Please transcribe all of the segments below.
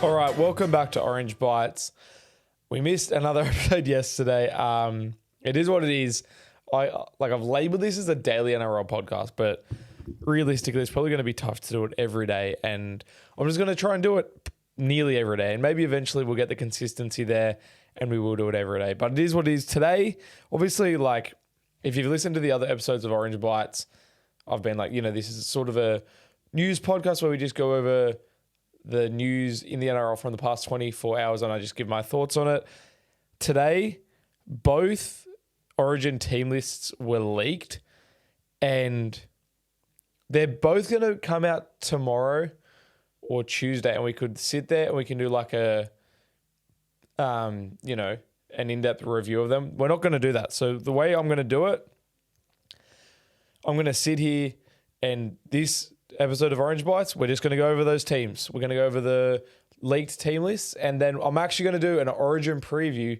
All right, welcome back to Orange Bites. We missed another episode yesterday. It is what it is. I've labeled this as a daily NRL podcast, but realistically, it's probably going to be tough to do it every day. And I'm just going to try and do it nearly every day. And maybe eventually we'll get the consistency there and we will do it every day. But it is what it is today. Obviously, if you've listened to the other episodes of Orange Bites, I've been this is sort of a news podcast where we just go over the news in the NRL from the past 24 hours and I just give my thoughts on it. Today, both Origin team lists were leaked and they're both going to come out tomorrow or Tuesday, and we could sit there and we can do an in-depth review of them. We're not going to do that. So the way I'm going to do it, I'm going to sit here and this episode of Orange Bites, we're just going to go over those teams. We're going to go over the leaked team lists, and then I'm actually going to do an Origin preview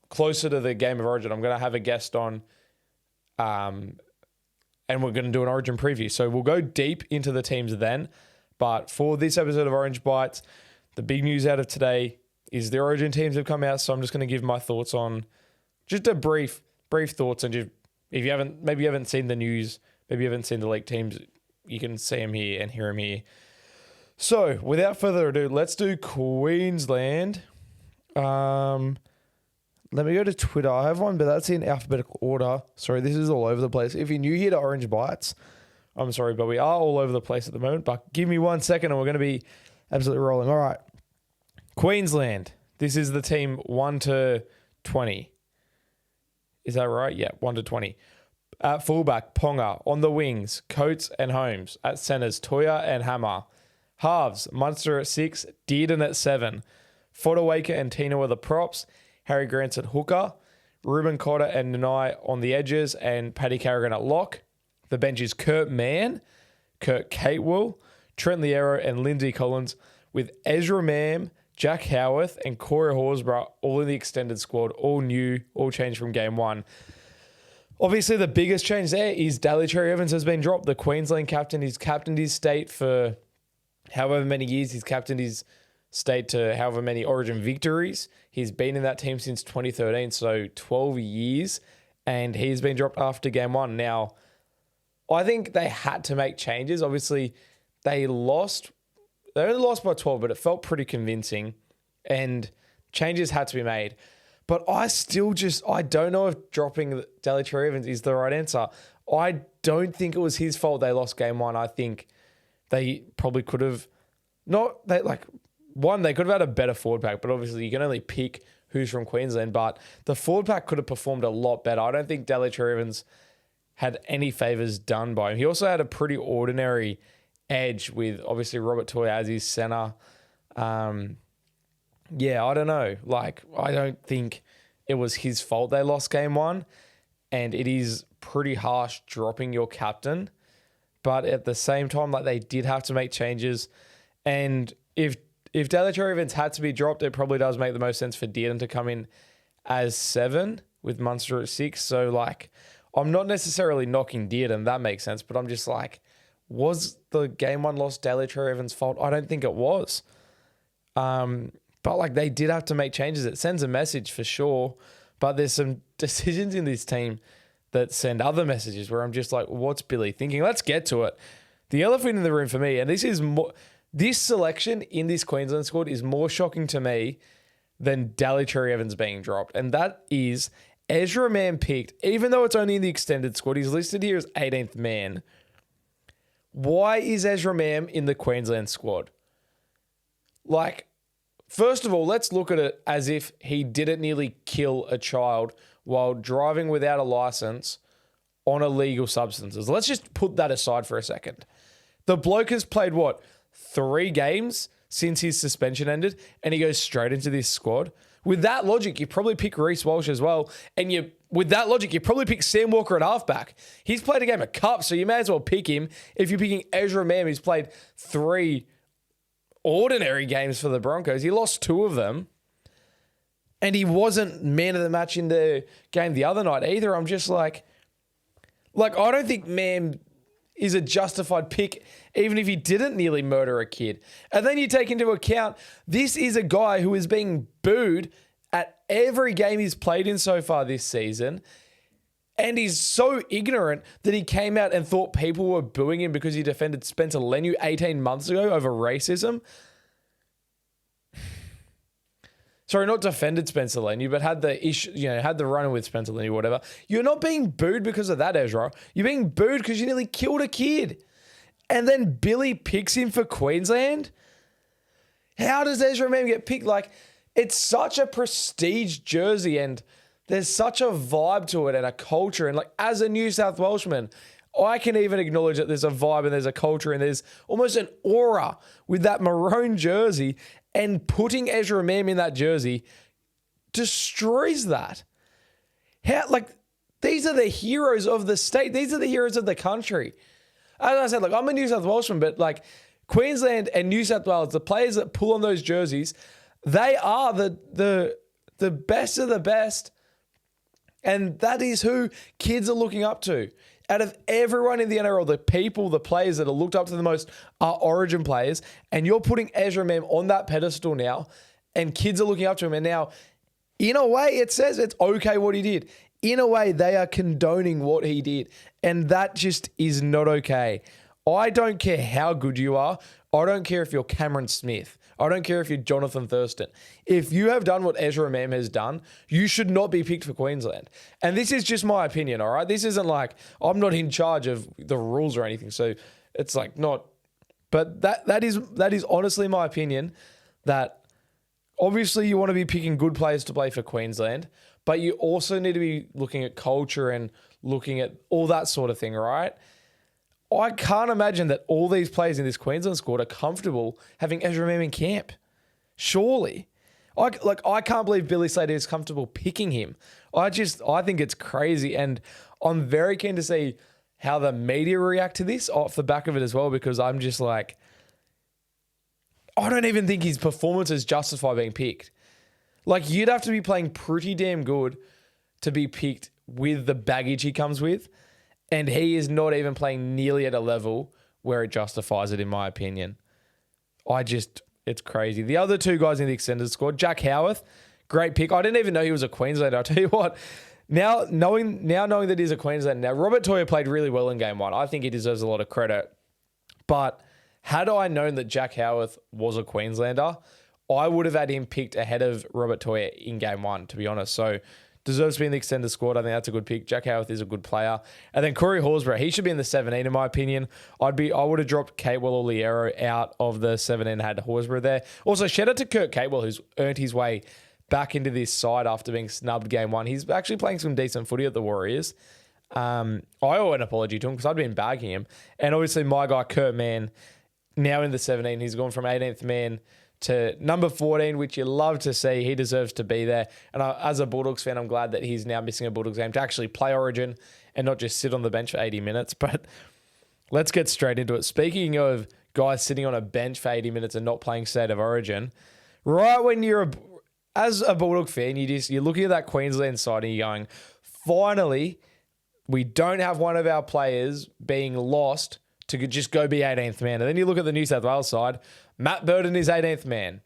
closer to the game of Origin. I'm going to have a guest on and we're going to do an Origin preview. So we'll go deep into the teams then. But for this episode of Orange Bites, the big news out of today is the Origin teams have come out. So I'm just going to give my thoughts on just a brief thoughts, and just if you haven't seen the news, maybe you haven't seen the leaked teams, you can see them here and hear them here. So, without further ado, let's do Queensland. Let me go to Twitter. I have one, but that's in alphabetical order. Sorry, this is all over the place. If you're new here to Orange Bites, I'm sorry, but we are all over the place at the moment. But give me 1 second and we're going to be absolutely rolling. All right. Queensland. This is the team 1 to 20. Is that right? Yeah, 1 to 20. At fullback, Ponga. On the wings, Coates and Holmes. At centres, Toya and Hammer. Halves, Munster at 6, Dearden at 7. Fodawaker and Tino are the props. Harry Grant's at hooker. Ruben Cotter and Nanai on the edges, and Paddy Carrigan at lock. The bench is Kurt Mann, Kurt Catewell, Trent Liero and Lindsay Collins, with Ezra Mam, Jack Howarth and Corey Horsburgh all in the extended squad, all new, all changed from game one. Obviously, the biggest change there is Daly Cherry Evans has been dropped. The Queensland captain, he's captained his state for however many years. He's captained his state to however many Origin victories. He's been in that team since 2013, so 12 years, and he's been dropped after game one. Now, I think they had to make changes. Obviously, they only lost by 12, but it felt pretty convincing, and changes had to be made. But I don't know if dropping Daly Cherry Evans is the right answer. I don't think it was his fault they lost game one. I think they probably could have they could have had a better forward pack, but obviously you can only pick who's from Queensland. But the forward pack could have performed a lot better. I don't think Daly Cherry Evans had any favours done by him. He also had a pretty ordinary edge with obviously Robert Toy as his centre. I don't know. I don't think it was his fault they lost game one, and it is pretty harsh dropping your captain. But at the same time, they did have to make changes, and if Daly Cherry Evans had to be dropped, it probably does make the most sense for Dearden to come in as 7 with Munster at 6. So I'm not necessarily knocking Dearden, that makes sense, but I'm just was the game one loss Daly Cherry Evans' fault? I don't think it was. But they did have to make changes. It sends a message for sure, but there's some decisions in this team that send other messages where I'm just what's Billy thinking? Let's get to it. The elephant in the room for me, and this selection in this Queensland squad is more shocking to me than Daly Cherry Evans being dropped, and that is Ezra Mam picked, even though it's only in the extended squad. He's listed here as 18th man. Why is Ezra Mam in the Queensland squad? First of all, let's look at it as if he didn't nearly kill a child while driving without a license on illegal substances. Let's just put that aside for a second. The bloke has played, 3 games since his suspension ended, and he goes straight into this squad? With that logic, you probably pick Reece Walsh as well, and with that logic, you probably pick Sam Walker at halfback. He's played a game of cup, so you may as well pick him. If you're picking Ezra Mam, who's played 3 ordinary games for the Broncos, he lost 2 of them, and he wasn't man of the match in the game the other night either. I'm just I don't think Mam is a justified pick, even if he didn't nearly murder a kid. And then you take into account, this is a guy who is being booed at every game he's played in so far this season. And he's so ignorant that he came out and thought people were booing him because he defended Spencer Leniu 18 months ago over racism. Sorry, not defended Spencer Leniu, but had the issue, had the run with Spencer Leniu, whatever. You're not being booed because of that, Ezra. You're being booed because you nearly killed a kid. And then Billy picks him for Queensland? How does Ezra Mam get picked? Like, it's such a prestige jersey and there's such a vibe to it and a culture. And like, as a New South Welshman, I can even acknowledge that there's a vibe and there's a culture and there's almost an aura with that maroon jersey. And putting Ezra Mam in that jersey destroys that. These are the heroes of the state. These are the heroes of the country. As I said, I'm a New South Welshman, but Queensland and New South Wales, the players that pull on those jerseys, they are the best of the best. And that is who kids are looking up to. Out of everyone in the NRL, the players that are looked up to the most are Origin players. And you're putting Ezra Mam on that pedestal now. And kids are looking up to him. And now, in a way, it says it's okay what he did. In a way, they are condoning what he did. And that just is not okay. I don't care how good you are. I don't care if you're Cameron Smith. I don't care if you're Jonathan Thurston. If you have done what Ezra Mam has done, you should not be picked for Queensland. And this is just my opinion, all right? This isn't I'm not in charge of the rules or anything. So it's not, but that is honestly my opinion, that obviously you want to be picking good players to play for Queensland, but you also need to be looking at culture and looking at all that sort of thing, right? I can't imagine that all these players in this Queensland squad are comfortable having Ezra Mam in camp. Surely. I can't believe Billy Slater is comfortable picking him. I think it's crazy. And I'm very keen to see how the media react to this off the back of it as well, because I'm just I don't even think his performances justify being picked. You'd have to be playing pretty damn good to be picked with the baggage he comes with. And he is not even playing nearly at a level where it justifies it, in my opinion. It's crazy. The other two guys in the extended squad, Jack Howarth, great pick. I didn't even know he was a Queenslander. I'll tell you what, now knowing that he's a Queenslander, now Robert Toya played really well in game one. I think he deserves a lot of credit. But had I known that Jack Howarth was a Queenslander, I would have had him picked ahead of Robert Toya in game one, to be honest. So deserves to be in the extended squad. I think that's a good pick. Jack Howarth is a good player. And then Corey Horsburgh, he should be in the 17, in my opinion. I would have dropped Catewell or Liero out of the 17 and had Horsburgh there. Also, shout out to Kurt Catewell, who's earned his way back into this side after being snubbed game one. He's actually playing some decent footy at the Warriors. I owe an apology to him because I'd been bagging him. And obviously my guy, Kurt Mann, now in the 17, he's gone from 18th man to number 14, which you love to see. He deserves to be there. And as a Bulldogs fan, I'm glad that he's now missing a Bulldogs game to actually play Origin and not just sit on the bench for 80 minutes. But let's get straight into it. Speaking of guys sitting on a bench for 80 minutes and not playing State of Origin, right when as a Bulldog fan, you're looking at that Queensland side and you're going, finally, we don't have one of our players being lost to just go be 18th man. And then you look at the New South Wales side, Matt Burton is 18th man.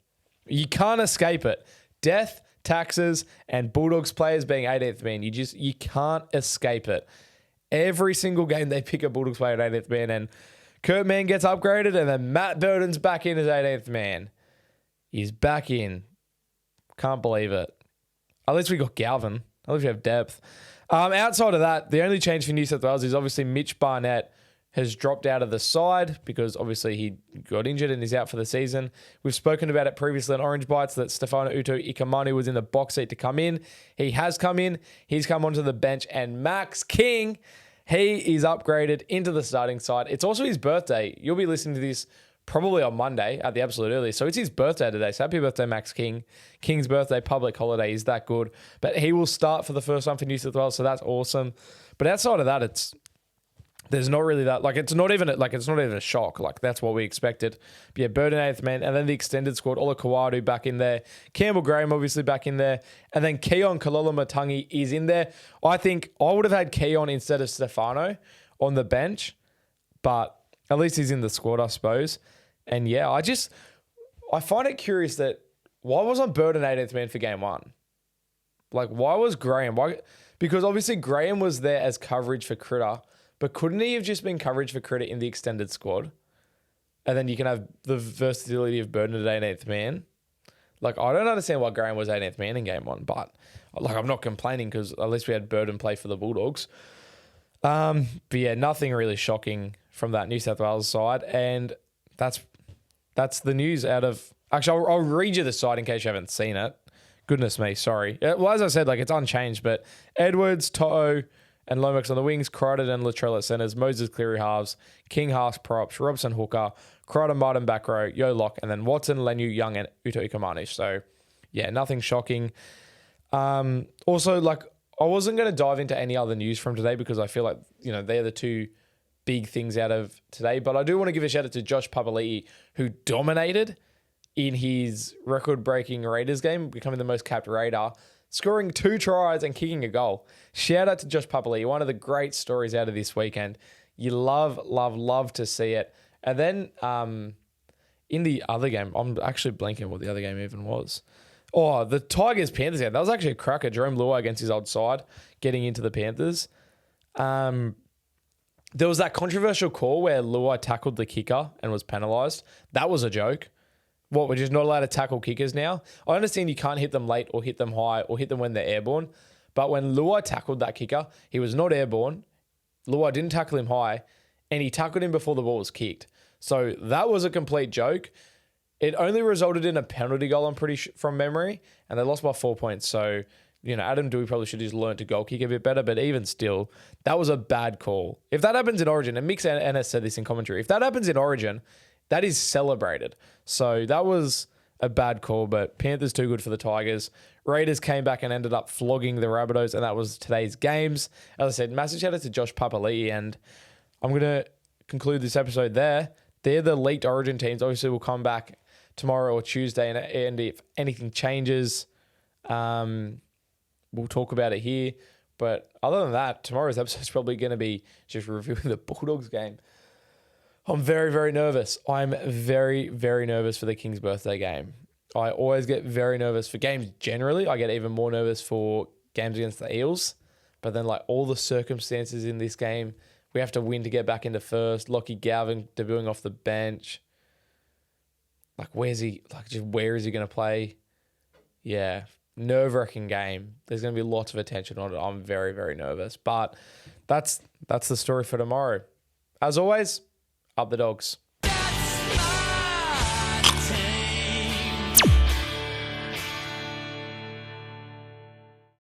You can't escape it. Death, taxes, and Bulldogs players being 18th man. You can't escape it. Every single game they pick a Bulldogs player at 18th man, and Kurt Mann gets upgraded, and then Matt Burton's back in as 18th man. He's back in. Can't believe it. At least we got Galvin. At least we have depth. Outside of that, the only change for New South Wales is obviously Mitch Barnett has dropped out of the side because obviously he got injured and is out for the season. We've spoken about it previously on Orange Bites that Stefano Ikamanu was in the box seat to come in. He has come in. He's come onto the bench. And Max King, he is upgraded into the starting side. It's also his birthday. You'll be listening to this probably on Monday at the absolute earliest. So it's his birthday today. So happy birthday, Max King. King's birthday, public holiday. Is that good? But he will start for the first time for New South Wales. So that's awesome. But outside of that, there's not really that, it's not even a shock. That's what we expected. But yeah, Burton 8th man, and then the extended squad, Ola Kawadu back in there. Campbell Graham obviously back in there. And then Keon Kalolamatangi is in there. I think I would have had Keon instead of Stefano on the bench. but at least he's in the squad, I suppose. And yeah, I find it curious that why wasn't Burton 18th man for game one? Like, why was Graham? Why? Because obviously Graham was there as coverage for Critter, but couldn't he have just been coverage for Critter in the extended squad? And then you can have the versatility of Burton at 18th man. Like, I don't understand why Graham was 18th man in game one, but like, I'm not complaining because at least we had Burton play for the Bulldogs. But yeah, nothing really shocking from that New South Wales side. And that's the news out of... Actually, I'll read you the side in case you haven't seen it. Goodness me, sorry. Well, as I said, like, it's unchanged, but Edwards, To'o, and Lomax on the wings, Crichton and Latrell at centres, Moses Cleary halves, King Haas props, Robson hooker, Crichton Martin back row, Yo Lock, and then Watson, Lenu, Young, and Uto Ikamanish. So, yeah, nothing shocking. Also, like, I wasn't going to dive into any other news from today because I feel like, they're the two big things out of today. But I do want to give a shout out to Josh Papali'i, who dominated in his record-breaking Raiders game, becoming the most capped Raider, scoring 2 tries and kicking a goal. Shout out to Josh Papali'i, one of the great stories out of this weekend. You love, love, love to see it. And then in the other game, I'm actually blanking what the other game even was. Oh, the Tigers-Panthers game. That was actually a cracker. Jerome Luai against his old side, getting into the Panthers. There was that controversial call where Luai tackled the kicker and was penalised. That was a joke. What, we're just not allowed to tackle kickers now? I understand you can't hit them late or hit them high or hit them when they're airborne. But when Luai tackled that kicker, he was not airborne. Luai didn't tackle him high, and he tackled him before the ball was kicked. So that was a complete joke. It only resulted in a penalty goal, I'm pretty sure, from memory, and they lost by 4 points. So, Adam Doueihi probably should have just learned to goal kick a bit better, but even still, that was a bad call. If that happens in Origin, and Mix NS said this in commentary, if that happens in Origin, that is celebrated. So that was a bad call, but Panthers too good for the Tigers. Raiders came back and ended up flogging the Rabbitohs, and that was today's games. As I said, massive shout out to Josh Papali'i, and I'm going to conclude this episode there. They're the leaked Origin teams. Obviously, we'll come back tomorrow or Tuesday, and if anything changes, we'll talk about it here. But other than that, tomorrow's episode is probably going to be just reviewing the Bulldogs game. I'm very, very nervous. I'm very, very nervous for the Kings' birthday game. I always get very nervous for games generally. I get even more nervous for games against the Eels. But then, like, all the circumstances in this game, we have to win to get back into first. Lockie Galvin debuting off the bench. Like, where is he going to play? Yeah, nerve-wracking game. There's going to be lots of attention on it. I'm very, very nervous. But that's the story for tomorrow. As always, up the Dogs.